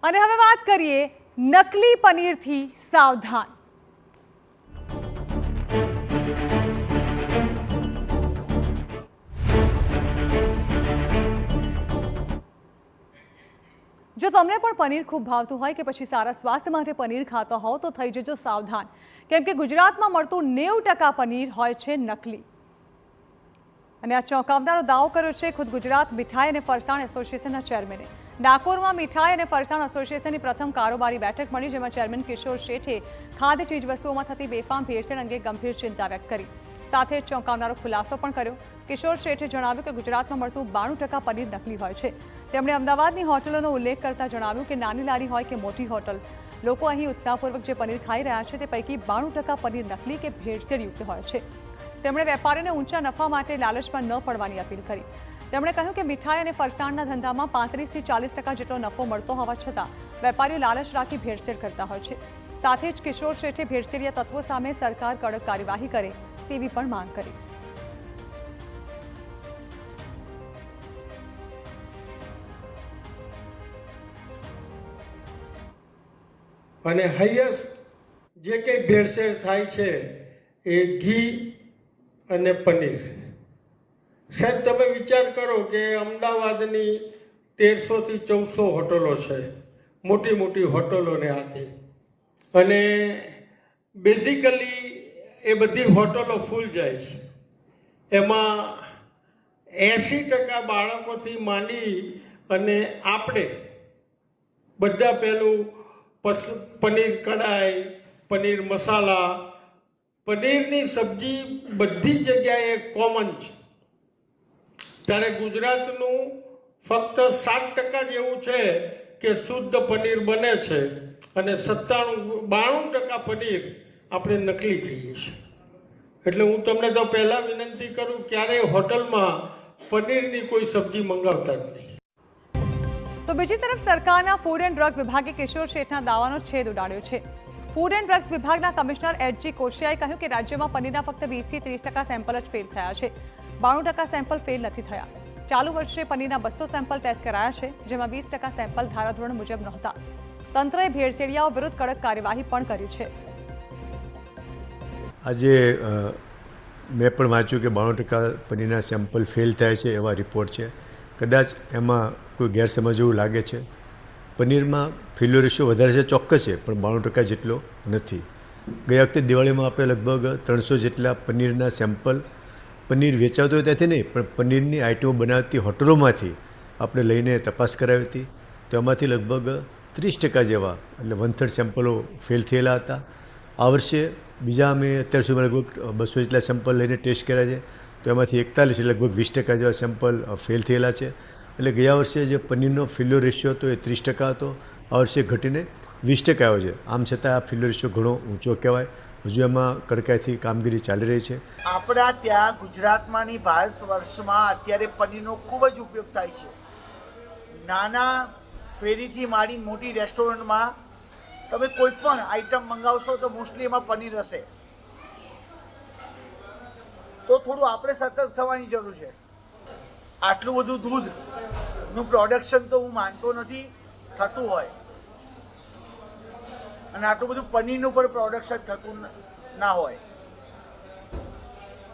અને હવે વાત કરીએ નકલી પનીરથી સાવધાન। જો તમને પણ પનીર ખૂબ ભાવતું હોય કે પછી સારા સ્વાસ્થ્ય માટે પનીર ખાતા હોવ તો થઈ જજો સાવધાન, કેમ કે ગુજરાતમાં મળતું 90% પનીર હોય છે નકલી। અને આ ચોંકાવનારો દાવો કર્યો છે ખુદ ગુજરાત મીઠાઈ અને ફરસાણ એસોસિએશનના ચેરમેને। ડાકોરમાં મીઠાઈ અને ફરસાણ એસોસિએશનની પ્રથમ કારોબારી બેઠક મળી, જેમાં ચેરમેન કિશોર શેઠે ખાદ્ય ચીજવસ્તુઓમાં થતી બેફામ ભેળસેળ અંગે ગંભીર ચિંતા વ્યક્ત કરી। સાથે ચોંકાવનારો ખુલાસો પણ કર્યો। કિશોર શેઠે જણાવ્યું કે ગુજરાતમાં મળતું 92% પનીર નકલી હોય છે। તેમણે અમદાવાદની હોટલોનો ઉલ્લેખ કરતા જણાવ્યું કે નાની લારી હોય કે મોટી હોટલ, લોકો અહીં ઉત્સાહપૂર્વક જે પનીર ખાઈ રહ્યા છે તે પૈકી 92% પનીર નકલી કે ભેળસેળયુક્ત હોય છે। તેમણે વેપારીઓને ઊંચા નફા માટે લાલચમાં ન પડવાની અપીલ કરી। તેમણે કહ્યું કે મીઠાઈ અને ફરસાણના ધંધામાં 35 થી 40% જેટલો નફો મળતો હોવા છતાં વેપારીઓ લાલચ રાખી ભેળસેળ કરતા હોય છે। સાથે જ કિશોર શેઠે ભેળસેળિયા તત્વો સામે સરકાર કડક કાર્યવાહી કરે તેવી પણ માંગ કરી। અને હાઈએસ્ટ જે કંઈ ભેળસેળ થાય છે એ ઘી અને પનીર। સાહેબ, તમે વિચાર કરો કે અમદાવાદની 1300 થી 1400 હોટલો છે, મોટી મોટી હોટલોને આથી, અને બેઝિકલી એ બધી હોટલો ફૂલ જાય છે। એમાં 80% બાળકોથી માંડી અને આપણે બધા પેલું પનીર કઢાઈ, પનીર મસાલા, પનીરની સબ્જી બધી જગ્યાએ કોમન છે। ત્યારે ગુજરાતનું ફક્ત 7% જ એવું છે કે શુદ્ધ પનીર બને છે, અને 92% પનીર આપણે નકલી ખાઈએ છીએ। એટલે હું તમને તો પહેલા વિનંતી કરું, ક્યારેય હોટલમાં પનીરની કોઈ સબ્જી મંગાવતા જ નહીં। તો બીજી તરફ સરકારના ફૂડ એન્ડ ડ્રગ વિભાગે કિશોર શેઠના દાવાનો છેદ ઉડાડ્યો છે। ફૂડ એન્ડ ડ્રગ્સ વિભાગના કમિશનર એચ.જી. કોશિયાએ કહ્યું કે રાજ્યમાં પનીરના ફક્ત 20 થી 30% સેમ્પલ જ ફેલ થયા છે, 92% સેમ્પલ ફેલ નથી થયા। ચાલુ વર્ષે પનીરના 200 સેમ્પલ ટેસ્ટ કરાયા છે, જેમાં 20% સેમ્પલ ધારાધોરણ મુજબ નહોતા। તંત્રએ ભેળસેળિયાઓ વિરુદ્ધ કડક કાર્યવાહી પણ કરી છે। આજે મેં પણ વાંચ્યું કે 92% પનીરના સેમ્પલ ફેલ થાય છે એવા રિપોર્ટ છે। કદાચ એમાં કોઈ ગેરસમજ એવું લાગે છે। પનીરમાં ફેલ્યોર રેશિયો વધારે છે, ચોક્કસ છે, પણ 92% જેટલો નથી। ગયા વખતે દિવાળીમાં આપણે લગભગ 300 જેટલા પનીરના સેમ્પલ, પનીર વેચાતો હોય ત્યાંથી નહીં પણ પનીરની આઈટમો બનાવતી હોટલોમાંથી આપણે લઈને તપાસ કરાવી હતી, તો એમાંથી લગભગ 30% જેવા, એટલે 1/3 સેમ્પલો ફેલ થયેલા હતા। આ વર્ષે બીજા અમે અત્યાર સુધીમાં લગભગ 200 જેટલા સેમ્પલ લઈને ટેસ્ટ કર્યા છે, તો એમાંથી 41 લગભગ 20% જેવા સેમ્પલ ફેલ થયેલા છે। એટલે ગયા વર્ષે જે પનીરનો ફેલ્યોર રેશિયો હતો એ 30% હતો, આ વર્ષે ઘટીને 20% આવ્યો છે। આમ છતાં આ ફેલ્યોર રેશિયો ઘણો ઊંચો કહેવાય। હજુ એમાં કડકાઈથી કામગીરી ચાલી રહી છે। આપણા ત્યાં ગુજરાતમાં ની ભારત વર્ષમાં અત્યારે પનીરનો ખૂબ જ ઉપયોગ થાય છે। નાના ફેરીથી માંડી મોટી રેસ્ટોરન્ટમાં તમે કોઈ પણ આઈટમ મંગાવશો તો મોસ્ટલી એમાં પનીર હશે। તો થોડું આપણે સતર્ક થવાની જરૂર છે। આટલું બધું દૂધનું પ્રોડક્શન તો હું માનતો નથી થતું હોય, અને આટલું બધું પનીરનું પણ પ્રોડક્શન થતું ના હોય,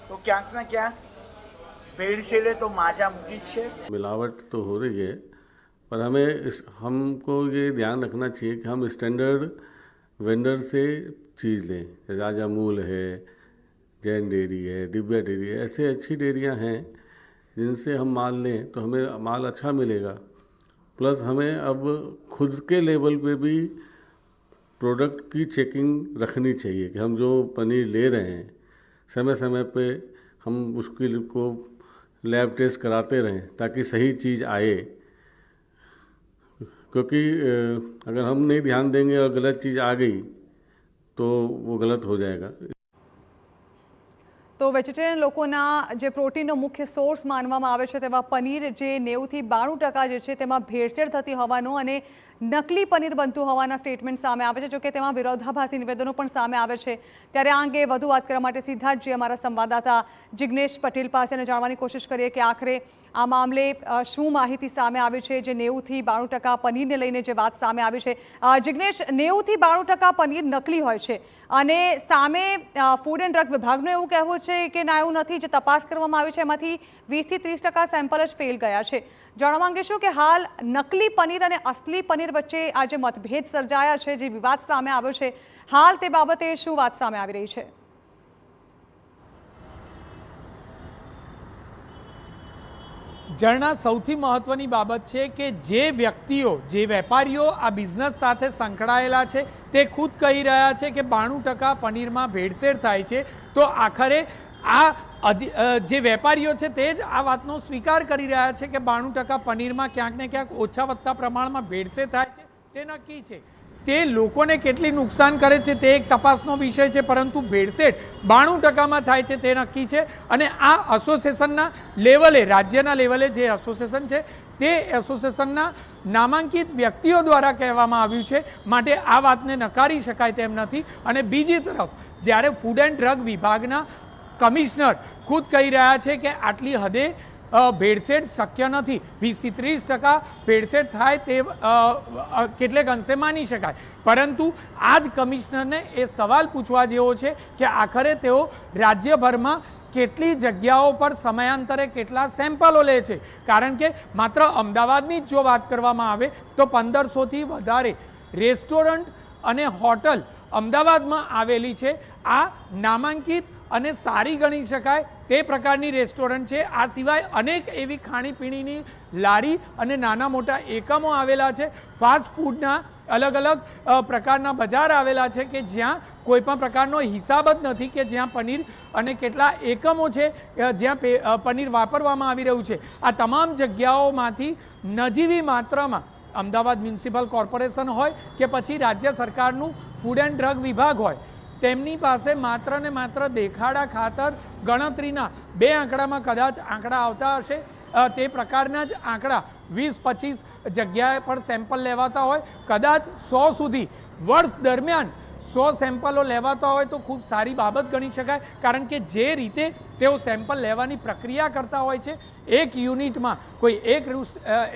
तो ક્યાંક ના ક્યાંક भेड़ तो माजा मुझी है। मिलावट तो हो रही है, पर हमको ये ध्यान रखना चाहिए कि हम स्टैंडर्ड वेंडर से चीज़ लें। राजा मूल है, जैन डेयरी है, दिव्या डेयरी है, ऐसे अच्छी डेयरियां हैं जिनसे हम माल लें तो हमें माल अच्छा मिलेगा। प्लस हमें अब खुद के लेवल पे भी प्रोडक्ट की चेकिंग रखनी चाहिए कि हम जो पनीर ले रहे हैं समय समय पे हम उसकी को लैब टेस्ट कराते रहें ताकि सही चीज़ आए, क्योंकि अगर हम नहीं ध्यान देंगे और गलत चीज़ आ गई तो वो गलत हो जाएगा। તો વેજીટેરિયન લોકોના જે પ્રોટીનનો મુખ્ય સોર્સ માનવામાં આવે છે તેવા પનીર જે 90 થી 92% જે છે તેમાં ભેળસેળ થતી હોવાનો અને નકલી પનીર બનતું હોવાના સ્ટેટમેન્ટ સામે આવે છે। જોકે તેમાં વિરોધાભાસી નિવેદનો પણ સામે આવે છે। ત્યારે આ અંગે વધુ વાત કરવા માટે સીધા જ અમારા સંવાદદાતા જિગ્નેશ પટેલ પાસે જાણવાની કોશિશ કરીએ કે આખરે આ મામલે શું માહિતી સામે આવી છે? જે 90 થી 92% પનીરને લઈને જે વાત સામે આવી છે, જિગ્નેશ, 90 થી 92% પનીર નકલી હોય છે અને સામે ફૂડ એન્ડ ડ્રગ વિભાગનું એવું કહેવું છે કે ના, એવું નથી. જે તપાસ કરવામાં આવી છે એમાંથી 20 થી 30% સેમ્પલ જ ફેલ ગયા છે. જાણવા માંગીશું કે હાલ નકલી પનીર અને અસલી પનીર વચ્ચે આ જે મતભેદ સર્જાયા છે, જે વિવાદ સામે આવ્યો છે, હાલ તે બાબતે શું વાત સામે આવી રહી છે? ઝરણા, સૌથી મહત્વની બાબત છે કે જે વ્યક્તિઓ, જે વેપારીઓ આ બિઝનેસ સાથે સંકળાયેલા છે તે ખુદ કહી રહ્યા છે કે 92% પનીરમાં ભેળસેળ થાય છે. તો આખરે આ જે વેપારીઓ છે તે જ આ વાતનો સ્વીકાર કરી રહ્યા છે કે 92% પનીરમાં ક્યાંક ને ક્યાંક ઓછા વધતા પ્રમાણમાં ભેળસેળ થાય છે. તે નક્કી છે. તે લોકોને કેટલી નુકસાન કરે છે તે એક તપાસનો વિષય છે, પરંતુ ભેળસેળ 92%માં થાય છે તે નક્કી છે. અને આ એસોસિએશનના લેવલે, રાજ્યના લેવલે જે એસોસિએશન છે તે એસોસિએશનના નામાંકિત વ્યક્તિઓ દ્વારા કહેવામાં આવ્યું છે, માટે આ વાતને નકારી શકાય તેમ નથી. અને બીજી તરફ જ્યારે ફૂડ એન્ડ ડ્રગ વિભાગના કમિશનર ખુદ કહી રહ્યા છે કે આટલી હદે ભેળસેળ શક્ય નથી, 20 થી 30% ભેળસેળ થાય તે કેટલેક અંશે માની શકાય. પરંતુ આ જ કમિશનરને એ સવાલ પૂછવા જેવો છે કે આખરે તેઓ રાજ્યભરમાં કેટલી જગ્યાઓ પર સમયાંતરે કેટલા સેમ્પલો લે છે. કારણ કે માત્ર અમદાવાદની જ જો વાત કરવામાં આવે તો 1500થી વધારે રેસ્ટોરન્ટ અને હોટલ અમદાવાદમાં આવેલી છે. આ નામાંકિત અને સારી ગણી શકાય તે પ્રકારની રેસ્ટોરન્ટ છે. આ સિવાય અનેક એવી ખાણીપીણીની લારી અને નાના મોટા એકમો આવેલા છે. ફાસ્ટ ફૂડના અલગ અલગ પ્રકારના બજાર આવેલા છે કે જ્યાં કોઈ પણ પ્રકારનો હિસાબ જ નથી કે જ્યાં પનીર અને કેટલા એકમો છે જ્યાં પનીર વાપરવામાં આવી રહ્યું છે. આ તમામ જગ્યાઓમાંથી નજીવી માત્રામાં અમદાવાદ મ્યુનિસિપલ કોર્પોરેશન હોય કે પછી રાજ્ય સરકારનું ફૂડ એન્ડ ડ્રગ વિભાગ હોય, તેમની પાસે માત્ર ને માત્ર દેખાડા ખાતર ગણતરીના 2 આંકડામાં કદાચ આંકડા આવતા હશે. તે પ્રકારના જ આંકડા 20-25 જગ્યાએ પણ સેમ્પલ લેવાતા હોય. કદાચ 100 સુધી વર્ષ દરમિયાન 100 સેમ્પલો લેવાતા હોય તો ખૂબ સારી બાબત ગણી શકાય. કારણ કે જે રીતે તેઓ સેમ્પલ લેવાની પ્રક્રિયા કરતા હોય છે, એક યુનિટમાં કોઈ એક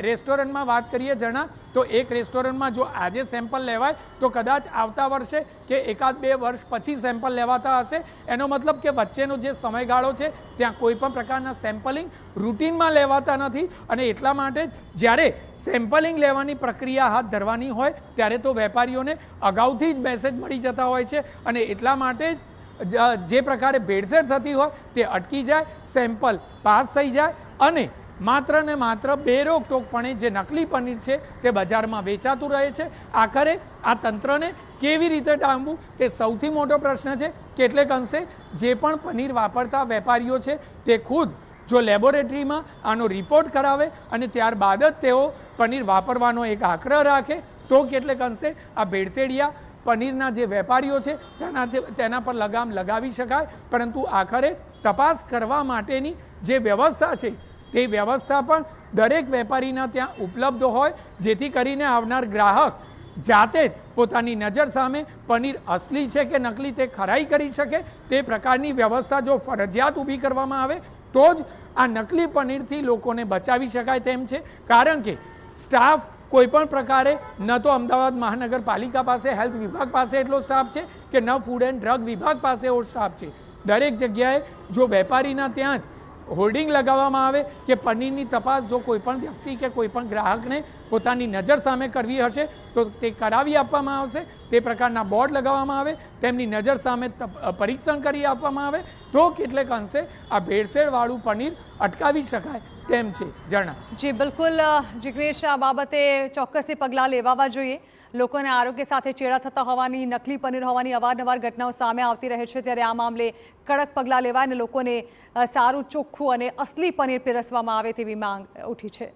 રેસ્ટોરન્ટમાં વાત કરીએ જણા, તો એક રેસ્ટોરન્ટમાં જો આજે સેમ્પલ લેવાય તો કદાચ આવતા વર્ષે કે 1-2 વર્ષ પછી સેમ્પલ લેવાતા હશે. એનો મતલબ કે વચ્ચેનો જે સમયગાળો છે ત્યાં કોઈ પણ પ્રકારના સેમ્પલિંગ રૂટીનમાં લેવાતા નથી. અને એટલા માટે જ્યારે સેમ્પલિંગ લેવાની પ્રક્રિયા હાથ ધરવાની હોય ત્યારે તો વેપારીઓને અગાઉથી જ મેસેજ મળી જતા હોય છે. અને એટલા માટે જે પ્રકારે ભેળસેળ થતી હોય તે અટકી જાય, સેમ્પલ પાસ થઈ જાય અને માત્ર ને માત્ર બેરોકટોકપણે જે નકલી પનીર છે તે બજારમાં વેચાતું રહે છે. આખરે આ તંત્રને કેવી રીતે ડામવું તે સૌથી મોટો પ્રશ્ન છે. કેટલેક અંશે જે પણ પનીર વાપરતા વેપારીઓ છે તે ખુદ જો લેબોરેટરીમાં આનો રિપોર્ટ કરાવે અને ત્યારબાદ જ તેઓ પનીર વાપરવાનો એક આગ્રહ રાખે તો કેટલેક અંશે આ ભેળસેળિયા પનીરના જે વેપારીઓ છે તેના પર લગામ લગાવી શકાય. પરંતુ આખરે તપાસ કરવા માટેની જે વ્યવસ્થા છે તે વ્યવસ્થા પણ દરેક વેપારીના ત્યાં ઉપલબ્ધ હોય, જેથી કરીને આવનાર ગ્રાહક જાતે જ પોતાની નજર સામે પનીર અસલી છે કે નકલી તે ખરાઈ કરી શકે. તે પ્રકારની વ્યવસ્થા જો ફરજિયાત ઊભી કરવામાં આવે તો જ આ નકલી પનીરથી લોકોને બચાવી શકાય તેમ છે. કારણ કે સ્ટાફ કોઈ પણ પ્રકારે ન તો અમદાવાદ મહાનગરપાલિકા પાસે, હેલ્થ વિભાગ પાસે એટલો સ્ટાફ છે કે ન ફૂડ એન્ડ ડ્રગ વિભાગ પાસે એવો સ્ટાફ છે. દરેક જગ્યાએ જો વેપારીના ત્યાં જ હોર્ડિંગ લગાવવામાં આવે કે પનીરની તપાસ જો કોઈ પણ વ્યક્તિ કે કોઈ પણ ગ્રાહકને પોતાની નજર સામે કરવી હશે તો તે કરાવી આપવામાં આવશે. તે પ્રકારના બોર્ડ લગાવવામાં આવે, તેમની નજર સામે પરીક્ષણ કરી આપવામાં આવે તો કેટલેક અંશે આ ભેળસેળવાળું પનીર અટકાવી શકાય તેમ છે. જણા જી બિલકુલ જિગ્નેશ, આ બાબતે ચોક્કસથી પગલાં લેવાવા જોઈએ. લોકોને આરોગ્ય સાથે ચેડા થતા હોવાની, નકલી પનીર હોવાની અવારનવાર ઘટનાઓ સામે આવતી રહે છે. ત્યારે આ મામલે કડક પગલાં લેવાય અને લોકોને સારું, ચોખ્ખું અને અસલી પનીર પીરસવામાં આવે તેવી માંગ ઉઠી છે.